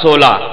16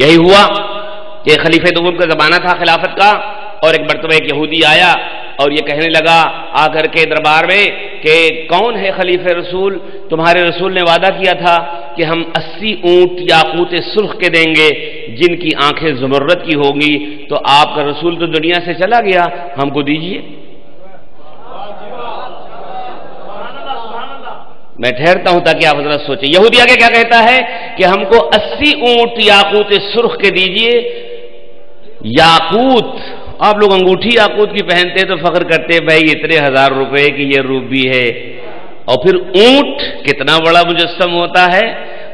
یہی ہوا کہ خلیفہ دوم کا زمانہ تھا خلافت کا، اور ایک مرتبہ ایک یہودی آیا اور یہ کہنے لگا آ کر کے دربار میں کہ کون ہے خلیفہ رسول؟ تمہارے رسول نے وعدہ کیا تھا کہ ہم 80 اونٹ یاقوت سرخ کے دیں گے جن کی آنکھیں زمرد کی ہوں گی، تو آپ کا رسول تو دنیا سے چلا گیا، ہم کو دیجیے۔ میں ٹھہرتا ہوں تاکہ آپ حضرت سوچیں۔ یہودی آگے کیا کہتا ہے کہ ہم کو 80 اونٹ یاقوت سرخ کے دیجیے۔ یاقوت، آپ لوگ انگوٹھی یاقوت کی پہنتے تو فخر کرتے بھائی اتنے 1000 روپے کی یہ روبی ہے، اور پھر اونٹ کتنا بڑا مجسم ہوتا ہے۔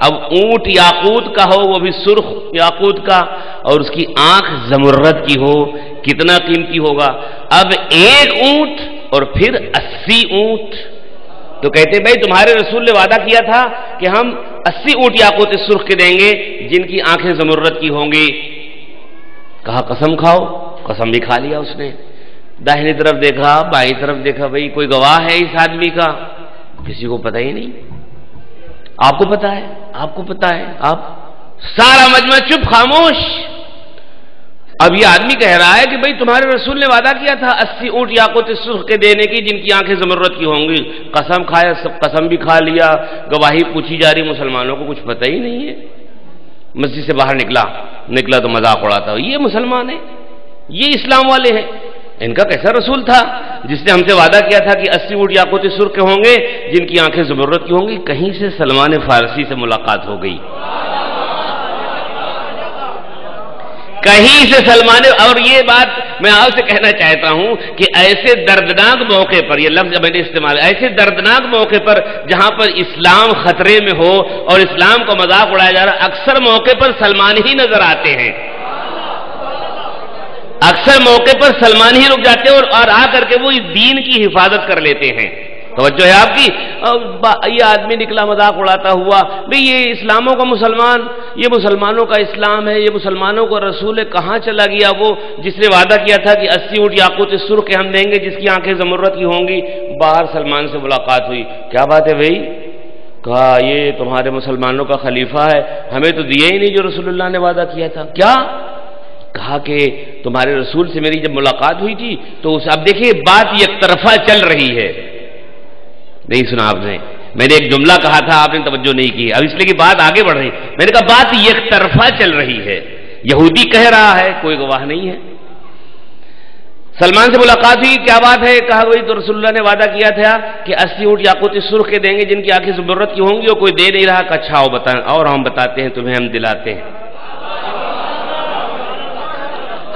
اب اونٹ یاقوت کا ہو، وہ بھی سرخ یاقوت کا، اور اس کی آنکھ زمرد کی ہو، کتنا قیمتی ہوگا۔ اب ایک اونٹ اور پھر 80 اونٹ، تو کہتے بھائی تمہارے رسول نے وعدہ کیا تھا کہ ہم 80 اونٹ یاقوت سرخ کے دیں گے جن کی آنکھیں زمرد کی ہوں گی۔ کہا قسم کھاؤ، قسم بھی کھا لیا اس نے۔ داہنی طرف دیکھا، بائیں طرف دیکھا، بھائی کوئی گواہ ہے اس آدمی کا؟ کسی کو پتہ ہی نہیں۔ آپ کو پتا ہے، آپ کو پتا ہے، آپ سارا مجمع چپ خاموش۔ اب یہ آدمی کہہ رہا ہے کہ بھئی تمہارے رسول نے وعدہ کیا تھا 80 اونٹ یاقوت سرخ کے دینے کی جن کی آنکھیں زمرد کی ہوں گی۔ قسم کھایا، سب قسم بھی کھا لیا، گواہی پوچھی جا رہی، مسلمانوں کو کچھ پتہ ہی نہیں ہے۔ مسجد سے باہر نکلا تو مذاق اڑاتا ہو، یہ مسلمان ہیں، یہ اسلام والے ہیں، ان کا کیسا رسول تھا جس نے ہم سے وعدہ کیا تھا کہ 80 اونٹ یاقوت سرخ کے ہوں گے جن کی آنکھیں زمرد کی ہوں گی۔ کہیں سے سلمان فارسی سے ملاقات ہو گئی، کہیں سے سلمان۔ اور یہ بات میں آپ سے کہنا چاہتا ہوں کہ ایسے دردناک موقع پر، یہ لفظ میں نے استعمال، ایسے دردناک موقع پر جہاں پر اسلام خطرے میں ہو اور اسلام کو مذاق اڑایا جا رہا، اکثر موقع پر سلمان ہی نظر آتے ہیں، اکثر موقع پر سلمان ہی رک جاتے ہیں اور آ کر کے وہ اس دین کی حفاظت کر لیتے ہیں۔ توجہ ہے آپ کی؟ یہ آدمی نکلا مذاق اڑاتا ہوا، بھئی یہ اسلاموں کا مسلمان، یہ مسلمانوں کا اسلام ہے، یہ مسلمانوں کا رسول ہے، کہاں چلا گیا وہ جس نے وعدہ کیا تھا کہ 80 اونٹ یاقوت سرخ کے ہم دیں گے جس کی آنکھیں زمرد کی ہوں گی۔ باہر سلمان سے ملاقات ہوئی، کیا بات ہے بھئی؟ کہا یہ تمہارے مسلمانوں کا خلیفہ ہے، ہمیں تو دیا ہی نہیں جو رسول اللہ نے وعدہ کیا تھا۔ کیا؟ کہا کہ تمہارے رسول سے میری جب ملاقات ہوئی تھی تو اب دیکھیے بات یک طرفہ چل رہی ہے، نہیں سنا آپ نے؟ میں نے ایک جملہ کہا تھا، آپ نے توجہ نہیں کی، اب اس لیے کہ بات آگے بڑھ رہی، میں نے کہا بات یک طرفہ چل رہی ہے، یہودی کہہ رہا ہے، کوئی گواہ نہیں ہے۔ سلمان سے ملاقات ہوئی، کیا بات ہے؟ کہا وہی تو رسول اللہ نے وعدہ کیا تھا کہ 80 اونٹ یاقوت سرخ کے دیں گے جن کی آنکھیں زمرد کی ہوں گی، اور کوئی دے نہیں رہا۔ کہ اچھا اور ہم بتاتے ہیں تمہیں، ہم دلاتے ہیں۔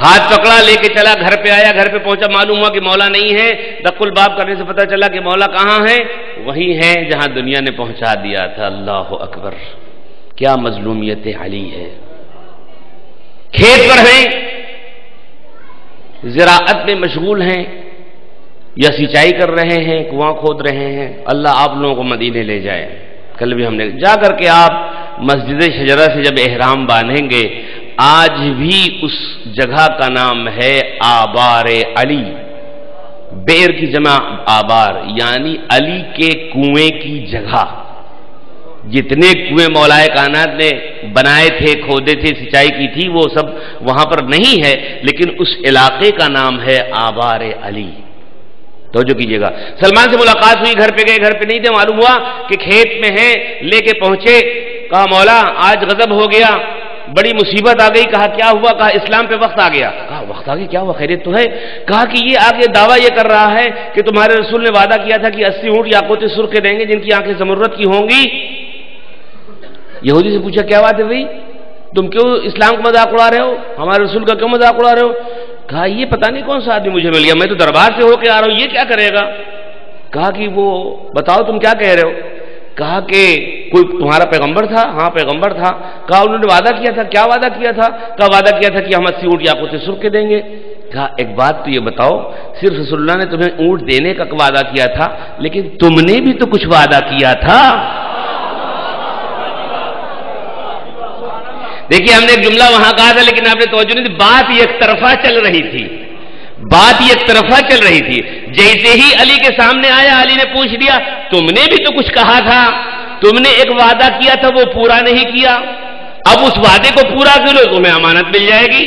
ہاتھ پکڑا، لے کے چلا، گھر پہ آیا، گھر پہ پہنچا، معلوم ہوا کہ مولا نہیں ہے۔ دق الباب کرنے سے پتہ چلا کہ مولا کہاں ہے؟ وہی ہے جہاں دنیا نے پہنچا دیا تھا۔ اللہ اکبر، کیا مظلومیت علی ہے۔ کھیت پر ہیں، زراعت میں مشغول ہیں، یا سینچائی کر رہے ہیں، کنواں کھود رہے ہیں۔ اللہ آپ لوگوں کو مدینے لے جائے۔ کل بھی ہم نے جا کر کے آپ مسجد شجرہ سے جب احرام باندھیں گے، آج بھی اس جگہ کا نام ہے آبار علی۔ بیر کی جمع آبار، یعنی علی کے کنویں کی جگہ۔ جتنے کنویں مولا کائنات نے بنائے تھے، کھودے تھے، سینچائی کی تھی، وہ سب وہاں پر نہیں ہے، لیکن اس علاقے کا نام ہے آبار علی۔ توجہ کیجیے گا۔ سلمان سے ملاقات ہوئی، گھر پہ گئے، گھر پہ نہیں تھے، معلوم ہوا کہ کھیت میں ہیں، لے کے پہنچے۔ کہا مولا آج غضب ہو گیا، بڑی مصیبت آ گئی۔ کہا کیا ہوا؟ کہا اسلام پہ وقت آ گیا۔ کہا وقت آ گیا، کیا ہوا؟ خیریت تو ہے؟ کہا کہ یہ آگے دعویٰ یہ کر رہا ہے کہ تمہارے رسول نے وعدہ کیا تھا کہ 80 اونٹ یاقوت سرخ کے دیں گے جن کی آنکھیں زمرد کی ہوں گی۔ یہودی سے پوچھا کیا بات ہے بھائی، تم کیوں اسلام کا مذاق اڑا رہے ہو؟ ہمارے رسول کا کیوں مذاق اڑا رہے ہو؟ کہا یہ پتہ نہیں کون سا آدمی مجھے مل گیا، میں تو دربار سے ہو کے آ رہا ہوں، یہ کیا کرے گا؟ کہا کہ وہ بتاؤ تم کیا کہہ رہے ہو؟ کہا کہ کوئی تمہارا پیغمبر تھا؟ ہاں پیغمبر تھا۔ کہا انہوں نے وعدہ کیا تھا؟ کیا وعدہ کیا تھا؟ کہا وعدہ کیا تھا کہ ہم 80 اونٹ یاقوت سرخ کے دیں گے۔ کہا ایک بات تو یہ بتاؤ، صرف رسول اللہ نے تمہیں اونٹ دینے کا وعدہ کیا تھا، لیکن تم نے بھی تو کچھ وعدہ کیا تھا۔ دیکھیے ہم نے ایک جملہ وہاں کہا تھا لیکن آپ نے توجہ نہیں دی، بات یک طرفہ چل رہی تھی، بات یک طرفہ چل رہی تھی۔ جیسے ہی علی کے سامنے آیا، علی نے پوچھ لیا تم نے بھی تو کچھ کہا تھا، تم نے ایک وعدہ کیا تھا وہ پورا نہیں کیا، اب اس وعدے کو پورا کرو، تمہیں امانت مل جائے گی۔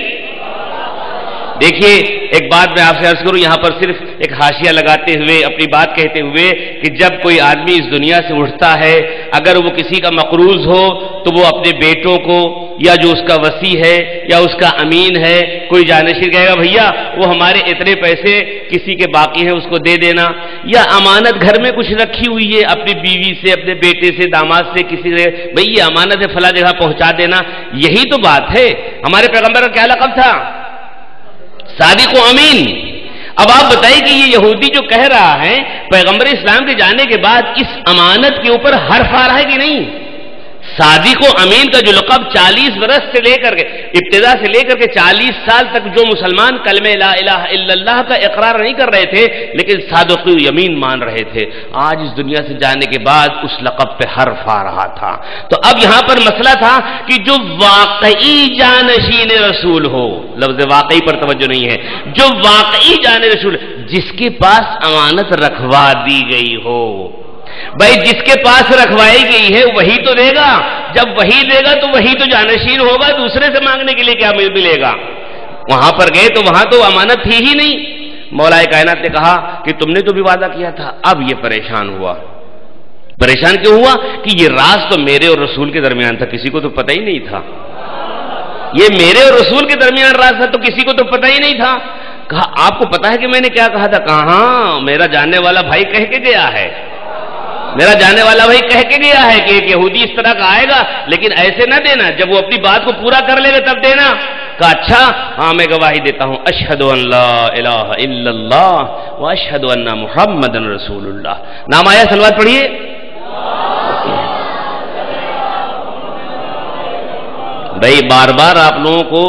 دیکھیے ایک بات میں آپ سے عرض کروں، یہاں پر صرف ایک حاشیہ لگاتے ہوئے اپنی بات کہتے ہوئے کہ جب کوئی آدمی اس دنیا سے اٹھتا ہے، اگر وہ کسی کا مقروض ہو تو وہ اپنے بیٹوں کو یا جو اس کا وصی ہے یا اس کا امین ہے، کوئی جانشین کہے گا بھیا وہ ہمارے اتنے پیسے کسی کے باقی ہیں اس کو دے دینا، یا امانت گھر میں کچھ رکھی ہوئی ہے اپنی بیوی سے، اپنے بیٹے سے، داماد سے، کسی سے، بھئی یہ امانت ہے فلاں جگہ پہنچا دینا۔ یہی تو بات ہے۔ ہمارے پیغمبر کا کیا لقب تھا؟ صادق و امین۔ اب آپ بتائیے کہ یہ یہودی جو کہہ رہا ہے پیغمبر اسلام کے جانے کے بعد اس امانت کے اوپر حرف آ رہا ہے کہ نہیں؟ صادق و امین کا جو لقب 40 برس سے لے کر کے ابتدا سے لے کر کے 40 سال تک جو مسلمان کلمہ لا الہ الا اللہ کا اقرار نہیں کر رہے تھے لیکن صادق و امین مان رہے تھے، آج اس دنیا سے جانے کے بعد اس لقب پہ حرف آ رہا تھا۔ تو اب یہاں پر مسئلہ تھا کہ جو واقعی جانشین رسول ہو، لفظ واقعی پر توجہ نہیں ہے، جو واقعی جان رسول، جس کے پاس امانت رکھوا دی گئی ہو، بھائی جس کے پاس رکھوائی گئی ہے وہی تو دے گا، جب وہی دے گا تو وہی تو جانشین ہوگا، دوسرے سے مانگنے کے لیے کیا ملے گا؟ وہاں پر گئے تو وہاں تو امانت تھی ہی نہیں۔ مولا کائنات نے کہا کہ تم نے تو بھی وعدہ کیا تھا۔ اب یہ پریشان ہوا۔ پریشان کیوں ہوا؟ کہ یہ راز تو میرے اور رسول کے درمیان تھا، کسی کو تو پتہ ہی نہیں تھا۔ یہ میرے اور رسول کے درمیان راز تھا تو کسی کو تو پتہ ہی نہیں تھا۔ کہا آپ کو پتا ہے کہ میں نے کیا کہا تھا؟ کہا ہاں میرا جاننے والا بھائی کہہ کے گیا ہے، میرا جاننے والا بھائی کہہ کے گیا ہے کہ ایک یہودی اس طرح کا آئے گا، لیکن ایسے نہ دینا، جب وہ اپنی بات کو پورا کر لے گا تب دینا۔ کہا اچھا ہاں میں گواہی دیتا ہوں، اشہد ان لا الہ الا اللہ واشہد ان محمد رسول اللہ۔ نام آیا، صلوات پڑھیے۔ بھائی بار بار آپ لوگوں کو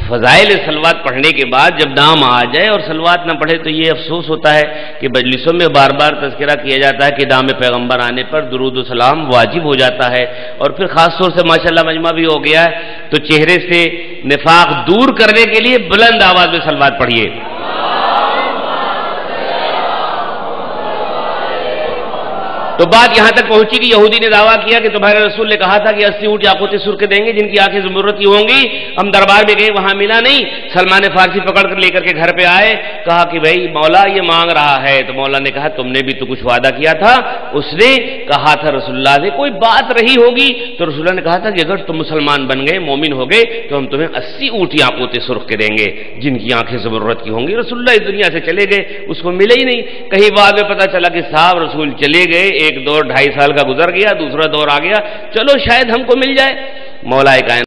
فضائل صلوات پڑھنے کے بعد جب نام آ جائے اور صلوات نہ پڑھے تو یہ افسوس ہوتا ہے کہ مجلسوں میں بار بار تذکرہ کیا جاتا ہے کہ نام پیغمبر آنے پر درود و سلام واجب ہو جاتا ہے، اور پھر خاص طور سے ماشاءاللہ مجمع بھی ہو گیا ہے تو چہرے سے نفاق دور کرنے کے لیے بلند آواز میں صلوات پڑھیے۔ تو بات یہاں تک پہنچی کہ یہودی نے دعویٰ کیا کہ تمہارے رسول نے کہا تھا کہ 80 اونٹ یاقوت سرخ دیں گے جن کی آنکھیں زمرد کی ہوں گی۔ ہم دربار میں گئے وہاں ملا نہیں، سلمان فارسی پکڑ کر لے کر کے گھر پہ آئے، کہا کہ بھائی مولا یہ مانگ رہا ہے، تو مولا نے کہا تم نے بھی تو کچھ وعدہ کیا تھا۔ اس نے کہا تھا رسول اللہ سے کوئی بات رہی ہوگی، تو رسول اللہ نے کہا تھا کہ اگر تم مسلمان بن گئے، مومن ہو گئے، تو ہم تمہیں 80 اونٹ یاقوت سرخ کے دیں گے جن کی آنکھیں زمرد کی ہوں گی۔ رسول اللہ اس دنیا سے چلے گئے، اس کو ملے ہی نہیں۔ کہیں بعد میں پتا چلا کہ صاحب رسول چلے گئے، ایک دور 2.5 سال کا گزر گیا، دوسرا دور آ گیا، چلو شاید ہم کو مل جائے۔ مولا کائنات